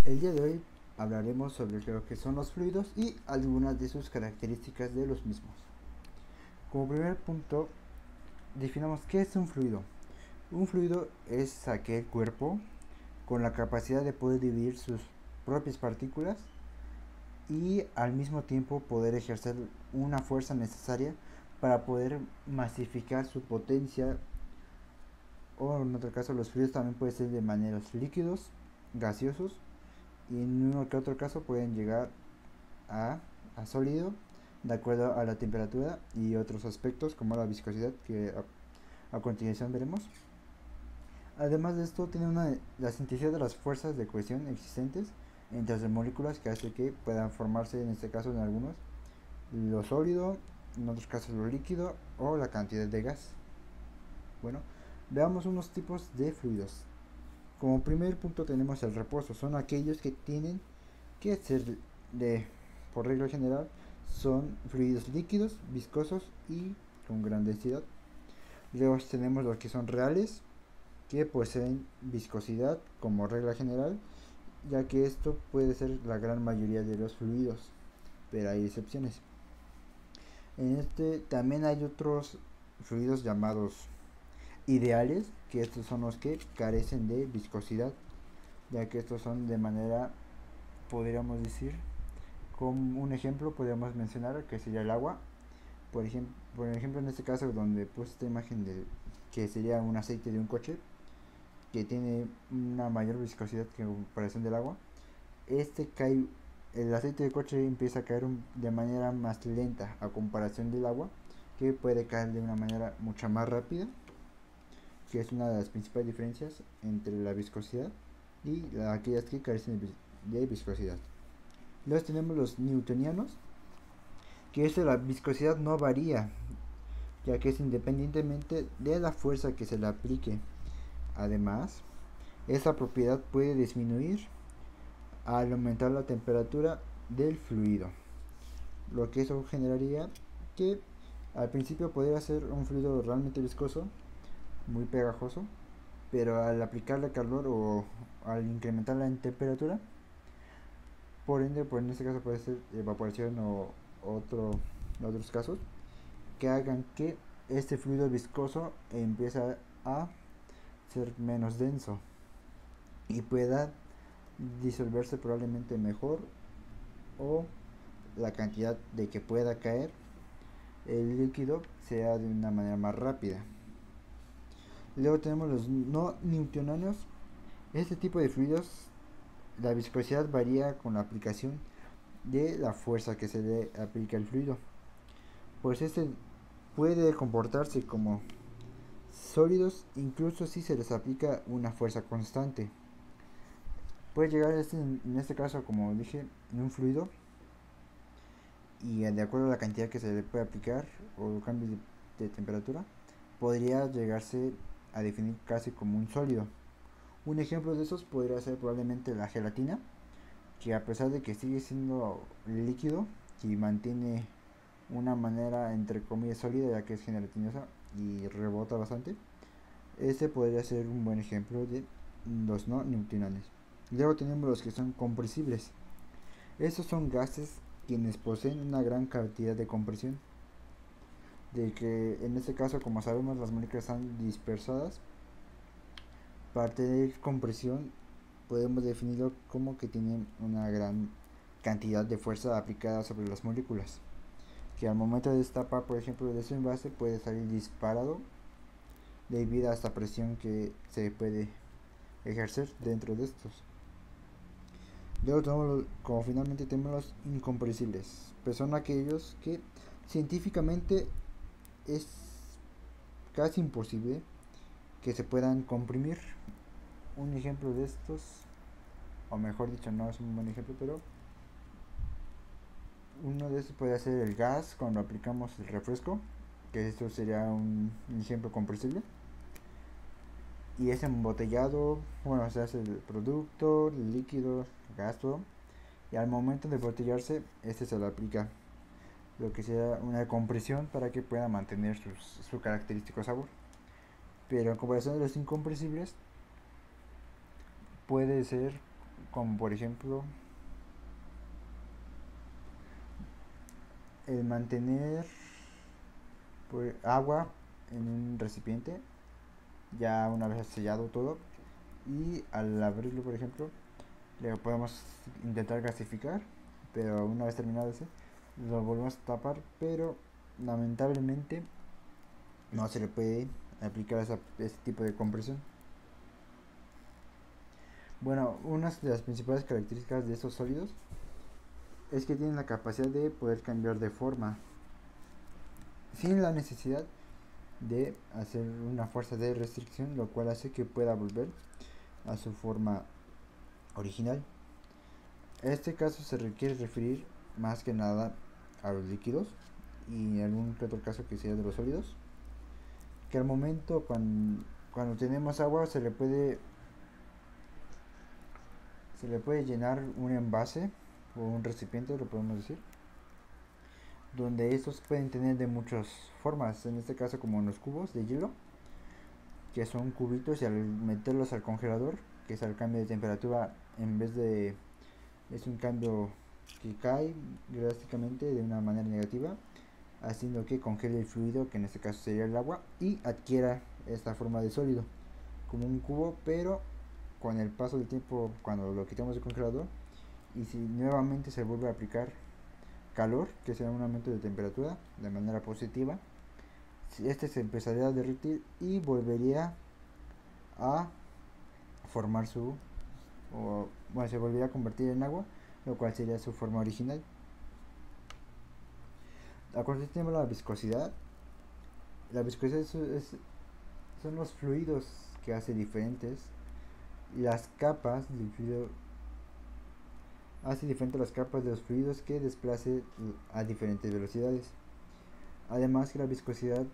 El día de hoy hablaremos sobre lo que son los fluidos y algunas de sus características de los mismos. Como primer punto, definamos qué es un fluido. Un fluido es aquel cuerpo con la capacidad de poder dividir sus propias partículas y al mismo tiempo poder ejercer una fuerza necesaria para poder masificar su potencia, o en otro caso los fluidos también pueden ser de maneras líquidos, gaseosos, y en uno que otro caso pueden llegar a, a sólido de acuerdo a la temperatura y otros aspectos como la viscosidad que a continuación veremos. Además de esto, tiene la síntesis de las fuerzas de cohesión existentes entre las moléculas que hace que puedan formarse, en este caso en algunos, lo sólido, en otros casos lo líquido o la cantidad de gas. Bueno, veamos unos tipos de fluidos. Como primer punto tenemos el reposo, son aquellos que tienen que ser de, por regla general, son fluidos líquidos, viscosos y con gran densidad. Luego tenemos los que son reales, que poseen viscosidad como regla general, ya que esto puede ser la gran mayoría de los fluidos, pero hay excepciones. En este también hay otros fluidos llamados ideales, que estos son los que carecen de viscosidad, ya que estos son de manera, podríamos decir, como un ejemplo podríamos mencionar que sería el agua. Por ejemplo, en este caso donde puse esta imagen de que sería un aceite de un coche que tiene una mayor viscosidad que en comparación del agua, este cae, el aceite de coche empieza a caer de manera más lenta a comparación del agua, que puede caer de una manera mucho más rápida, que es una de las principales diferencias entre la viscosidad y aquellas que carecen de viscosidad. Luego tenemos los newtonianos, que la viscosidad no varía, ya que es independientemente de la fuerza que se le aplique. Además, esa propiedad puede disminuir al aumentar la temperatura del fluido, lo que eso generaría que al principio podría ser un fluido realmente viscoso, muy pegajoso, pero al aplicarle calor o al incrementar la temperatura, por ende, pues en este caso puede ser evaporación o otros casos, que hagan que este fluido viscoso empiece a ser menos denso y pueda disolverse probablemente mejor, o la cantidad de que pueda caer el líquido sea de una manera más rápida. Luego tenemos los no newtonianos. Este tipo de fluidos, la viscosidad varía con la aplicación de la fuerza que se le aplica al fluido, pues este puede comportarse como sólidos incluso si se les aplica una fuerza constante. Puede llegar en este caso, como dije, en un fluido, y de acuerdo a la cantidad que se le puede aplicar o cambio de temperatura, podría llegarse a definir casi como un sólido. Un ejemplo de esos podría ser probablemente la gelatina, que a pesar de que sigue siendo líquido y mantiene una manera entre comillas sólida, ya que es gelatinosa y rebota bastante, este podría ser un buen ejemplo de los no newtonianos. Luego tenemos los que son compresibles. Estos son gases quienes poseen una gran cantidad de compresión, de que en este caso, como sabemos, las moléculas están dispersadas. Para tener compresión podemos definirlo como que tienen una gran cantidad de fuerza aplicada sobre las moléculas, que al momento de destapar, por ejemplo, de su envase puede salir disparado debido a esta presión que se puede ejercer dentro de estos. Luego tenemos, como finalmente tenemos los incompresibles, pues son aquellos que científicamente es casi imposible que se puedan comprimir. Un ejemplo de estos, o mejor dicho, no es un buen ejemplo, pero uno de estos puede ser el gas cuando aplicamos el refresco, que esto sería un ejemplo compresible. Y es embotellado, bueno, se hace el producto, el líquido, el gas, todo. Y al momento de embotellarse, este se le aplica lo que sea una compresión para que pueda mantener su característico sabor. Pero en comparación de los incompresibles, puede ser como por ejemplo el mantener agua en un recipiente ya una vez sellado todo, y al abrirlo por ejemplo le podemos intentar gasificar, pero una vez terminado ese lo volvemos a tapar, pero lamentablemente no se le puede aplicar ese tipo de compresión. Bueno, una de las principales características de estos sólidos es que tienen la capacidad de poder cambiar de forma sin la necesidad de hacer una fuerza de restricción, lo cual hace que pueda volver a su forma original. En este caso se requiere referir más que nada a los líquidos y en algún otro caso que sea de los sólidos, que al momento cuando tenemos agua se le puede llenar un envase o un recipiente, lo podemos decir, donde estos pueden tener de muchas formas, en este caso como los cubos de hielo, que son cubitos, y al meterlos al congelador, que es al cambio de temperatura, en vez de es un cambio que cae drásticamente de una manera negativa, haciendo que congele el fluido, que en este caso sería el agua, y adquiera esta forma de sólido como un cubo, pero con el paso del tiempo, cuando lo quitamos del congelador y si nuevamente se vuelve a aplicar calor, que será un aumento de temperatura de manera positiva, este se empezaría a derretir y volvería a formar se volvería a convertir en agua, lo cual sería su forma original. A continuación tenemos la viscosidad. La viscosidad son los fluidos que hace diferentes las capas del fluido, hace diferentes las capas de los fluidos que desplace a diferentes velocidades. Además que la viscosidad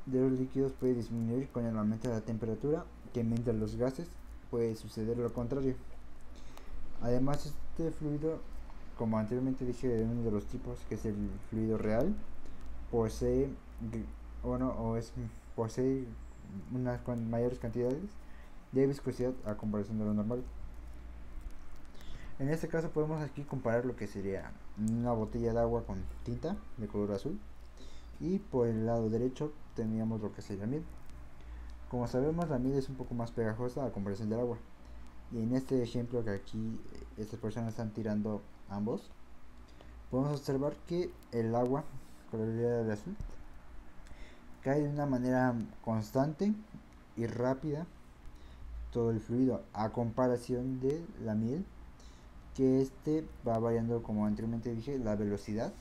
de los líquidos puede disminuir con el aumento de la temperatura, que mientras los gases puede suceder lo contrario. Además, este fluido, como anteriormente dije, de uno de los tipos, que es el fluido real, posee posee unas mayores cantidades de viscosidad a comparación de lo normal. En este caso podemos aquí comparar lo que sería una botella de agua con tinta de color azul, y por el lado derecho teníamos lo que sería miel. Como sabemos, la miel es un poco más pegajosa a comparación del agua, y en este ejemplo que aquí estas personas están tirando ambos, podemos observar que el agua coloreada de azul cae de una manera constante y rápida todo el fluido, a comparación de la miel, que va variando, como anteriormente dije, la velocidad.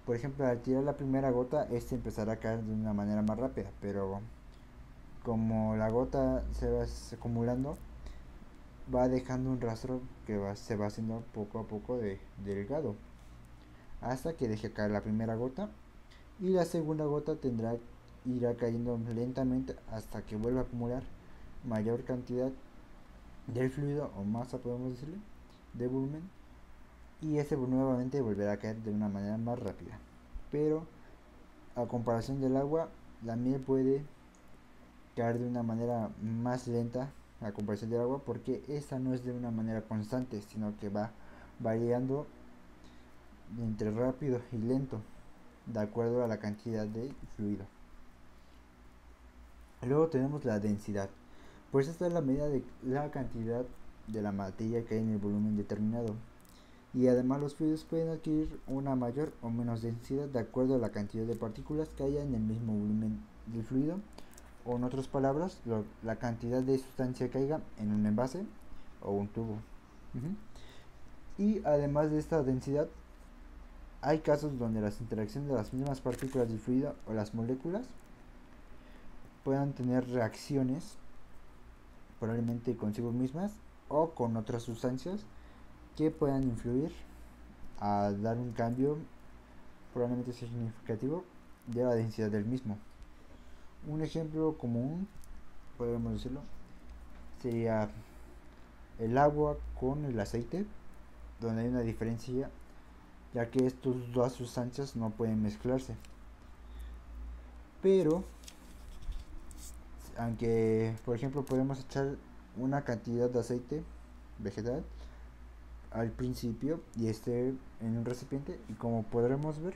Por ejemplo, al tirar la primera gota, empezará a caer de una manera más rápida, pero como la gota se va acumulando, va dejando un rastro que se va haciendo poco a poco delgado, hasta que deje caer la primera gota, y la segunda gota irá cayendo lentamente hasta que vuelva a acumular mayor cantidad del fluido, o masa podemos decirle, de volumen, y nuevamente volverá a caer de una manera más rápida. Pero a comparación del agua, la miel puede caer de una manera más lenta a comparación del agua, porque esta no es de una manera constante, sino que va variando entre rápido y lento de acuerdo a la cantidad de fluido. Luego tenemos la densidad, pues esta es la medida de la cantidad de la materia que hay en el volumen determinado, y además los fluidos pueden adquirir una mayor o menos densidad de acuerdo a la cantidad de partículas que haya en el mismo volumen del fluido, o en otras palabras, la cantidad de sustancia que haya en un envase o un tubo. Y además de esta densidad, hay casos donde las interacciones de las mismas partículas del fluido o las moléculas puedan tener reacciones probablemente consigo mismas o con otras sustancias que puedan influir a dar un cambio probablemente significativo de la densidad del mismo. Un ejemplo común, podemos decirlo, sería el agua con el aceite, donde hay una diferencia, ya que estas dos sustancias no pueden mezclarse. Pero aunque por ejemplo podemos echar una cantidad de aceite vegetal al principio y esté en un recipiente, y como podremos ver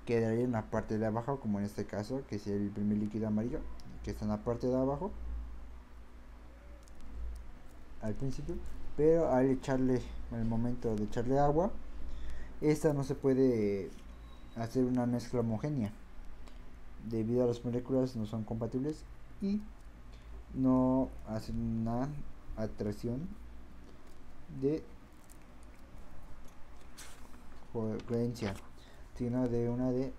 quedaría en la parte de abajo, como en este caso que es el primer líquido amarillo que está en la parte de abajo al principio, pero al echarle, en el momento de echarle agua, esta no se puede hacer una mezcla homogénea debido a las moléculas no son compatibles y no hacen una atracción de coherencia, sino de una de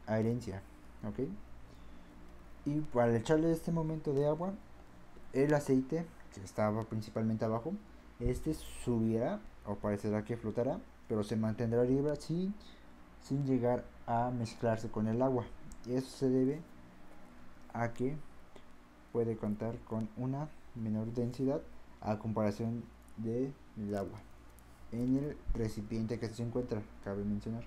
adherencia, ¿ok? Y al echarle este momento de agua, el aceite que estaba principalmente abajo, este subirá o parecerá que flotará, pero se mantendrá libre sin llegar a mezclarse con el agua. Y eso se debe a que puede contar con una menor densidad a comparación del agua en el recipiente que se encuentra, cabe mencionar.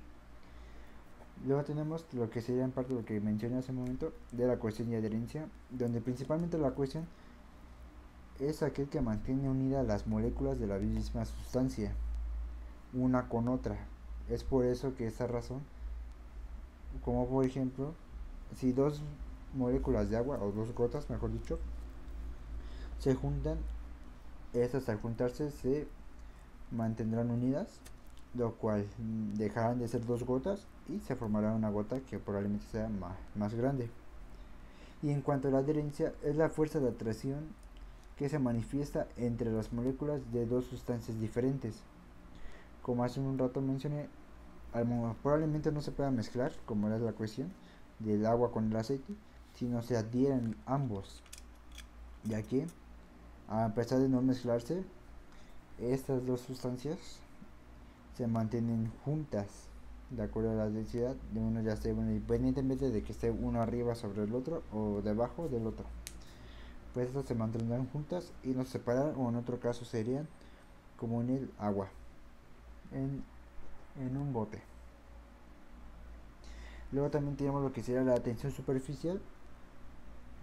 Luego tenemos lo que sería en parte lo que mencioné hace un momento de la cohesión y adherencia, donde principalmente la cohesión es aquel que mantiene unidas las moléculas de la misma sustancia una con otra. Es por eso que esta razón, como por ejemplo, si dos moléculas de agua, o dos gotas mejor dicho, se juntan, estas al juntarse se mantendrán unidas, lo cual dejarán de ser dos gotas y se formará una gota que probablemente sea más grande. Y en cuanto a la adherencia, es la fuerza de atracción que se manifiesta entre las moléculas de dos sustancias diferentes. Como hace un rato mencioné, probablemente no se pueda mezclar, como era la cuestión del agua con el aceite, sino se adhieren ambos, ya que a pesar de no mezclarse, estas dos sustancias se mantienen juntas de acuerdo a la densidad de uno, ya sea independientemente de que esté uno arriba sobre el otro o debajo del otro, pues estas se mantendrán juntas y no se separarán, o en otro caso serían como en el agua en un bote. Luego también tenemos lo que sería la tensión superficial,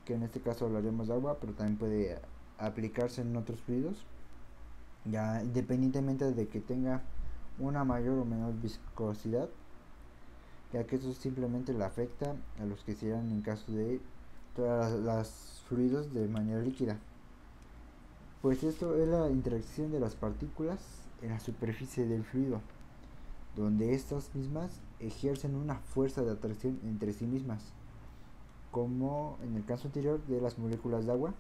que en este caso hablaremos de agua, pero también puede aplicarse en otros fluidos, ya independientemente de que tenga una mayor o menor viscosidad, ya que eso simplemente le afecta a los que se en caso de todas las fluidos de manera líquida. Pues esto es la interacción de las partículas en la superficie del fluido, donde estas mismas ejercen una fuerza de atracción entre sí mismas, como en el caso anterior de las moléculas de agua.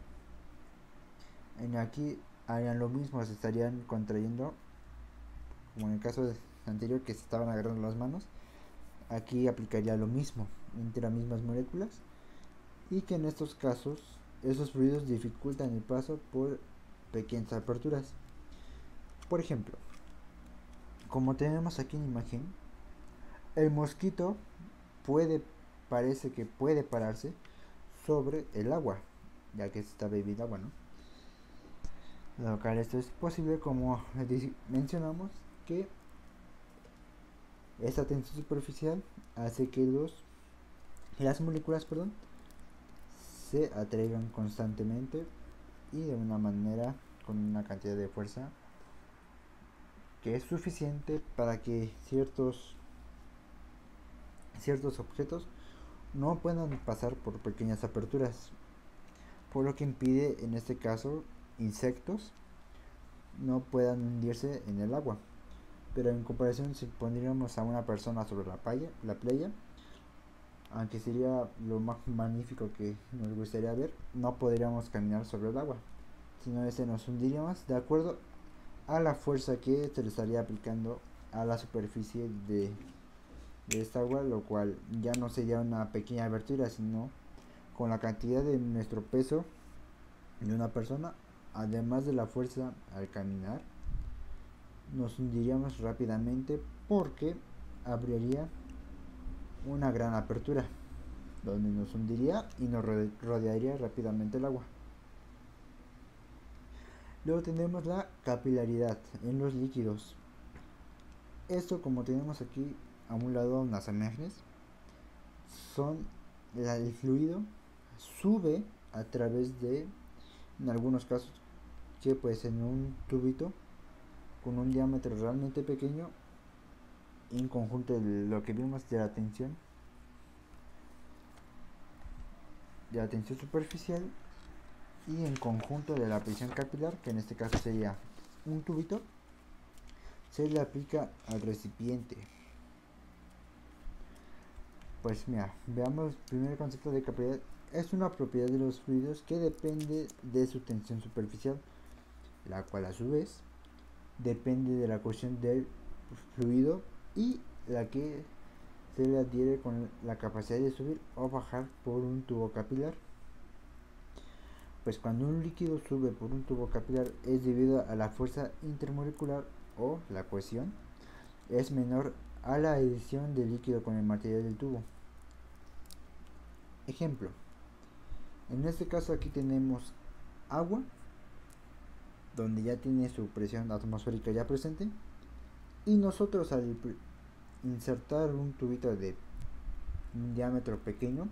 En aquí harían lo mismo, se estarían contrayendo, como en el caso anterior que se estaban agarrando las manos. Aquí aplicaría lo mismo entre las mismas moléculas, y que en estos casos esos fluidos dificultan el paso por pequeñas aperturas. Por ejemplo, como tenemos aquí en imagen, el mosquito parece que puede pararse sobre el agua, ya que se está bebiendo agua, ¿no? Lo cual esto es posible, como mencionamos, que esta tensión superficial hace que las moléculas se atraigan constantemente y de una manera con una cantidad de fuerza que es suficiente para que ciertos objetos no puedan pasar por pequeñas aperturas, por lo que impide en este caso insectos no puedan hundirse en el agua. Pero en comparación, si pondríamos a una persona sobre la playa, aunque sería lo más magnífico que nos gustaría ver, no podríamos caminar sobre el agua, sino que nos hundiríamos de acuerdo a la fuerza que se le estaría aplicando a la superficie de esta agua, lo cual ya no sería una pequeña abertura, sino con la cantidad de nuestro peso de una persona, además de la fuerza al caminar, nos hundiríamos rápidamente, porque abriría una gran apertura donde nos hundiría y nos rodearía rápidamente el agua. Luego tenemos la capilaridad en los líquidos. Esto, como tenemos aquí a un lado unas imágenes, son el fluido sube a través de, en algunos casos, que pues en un tubito con un diámetro realmente pequeño, en conjunto de lo que vimos de la tensión superficial, y en conjunto de la presión capilar, que en este caso sería un tubito, se le aplica al recipiente. Pues mira, veamos el primer concepto de capilaridad. Es una propiedad de los fluidos que depende de su tensión superficial, la cual a su vez depende de la cohesión del fluido y la que se le adhiere con la capacidad de subir o bajar por un tubo capilar. Pues cuando un líquido sube por un tubo capilar es debido a la fuerza intermolecular o la cohesión es menor a la adhesión del líquido con el material del tubo. Ejemplo, en este caso aquí tenemos agua, donde ya tiene su presión atmosférica ya presente, y nosotros al insertar un tubito de un diámetro pequeño,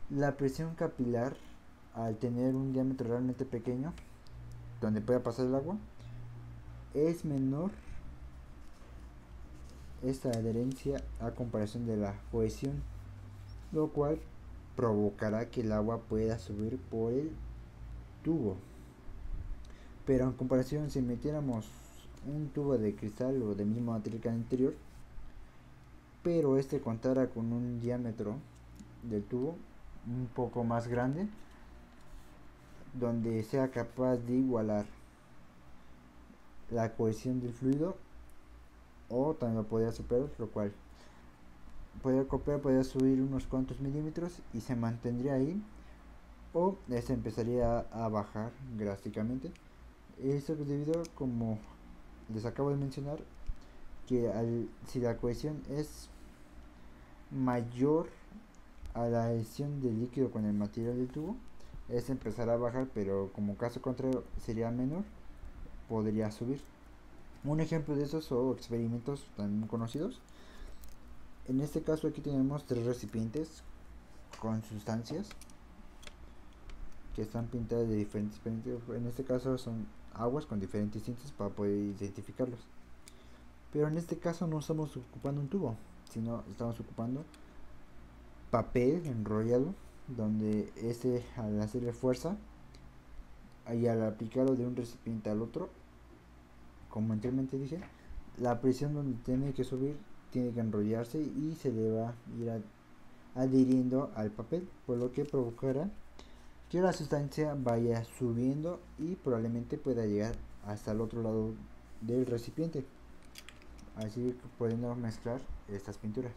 la presión capilar, al tener un diámetro realmente pequeño donde pueda pasar el agua, es menor esta adherencia a comparación de la cohesión, lo cual provocará que el agua pueda subir por el tubo. Pero en comparación, si metiéramos un tubo de cristal o de mismo material que el anterior, pero este contara con un diámetro del tubo un poco más grande, donde sea capaz de igualar la cohesión del fluido, o también lo podría superar, lo cual podría subir unos cuantos milímetros y se mantendría ahí, o se empezaría a bajar drásticamente. Esto es debido, como les acabo de mencionar, que si la cohesión es mayor a la adhesión del líquido con el material del tubo, empezará a bajar, pero como caso contrario sería menor, podría subir. Un ejemplo de esos son experimentos tan conocidos. En este caso aquí tenemos 3 recipientes con sustancias que están pintadas de diferentes. En este caso son aguas con diferentes tintes para poder identificarlos. Pero en este caso no estamos ocupando un tubo, sino estamos ocupando papel enrollado, donde al hacerle fuerza y al aplicarlo de un recipiente al otro, como anteriormente dije, la presión donde tiene que subir tiene que enrollarse y se le va a ir adhiriendo al papel, por lo que provocará que la sustancia vaya subiendo y probablemente pueda llegar hasta el otro lado del recipiente, así pudiendo mezclar estas pinturas.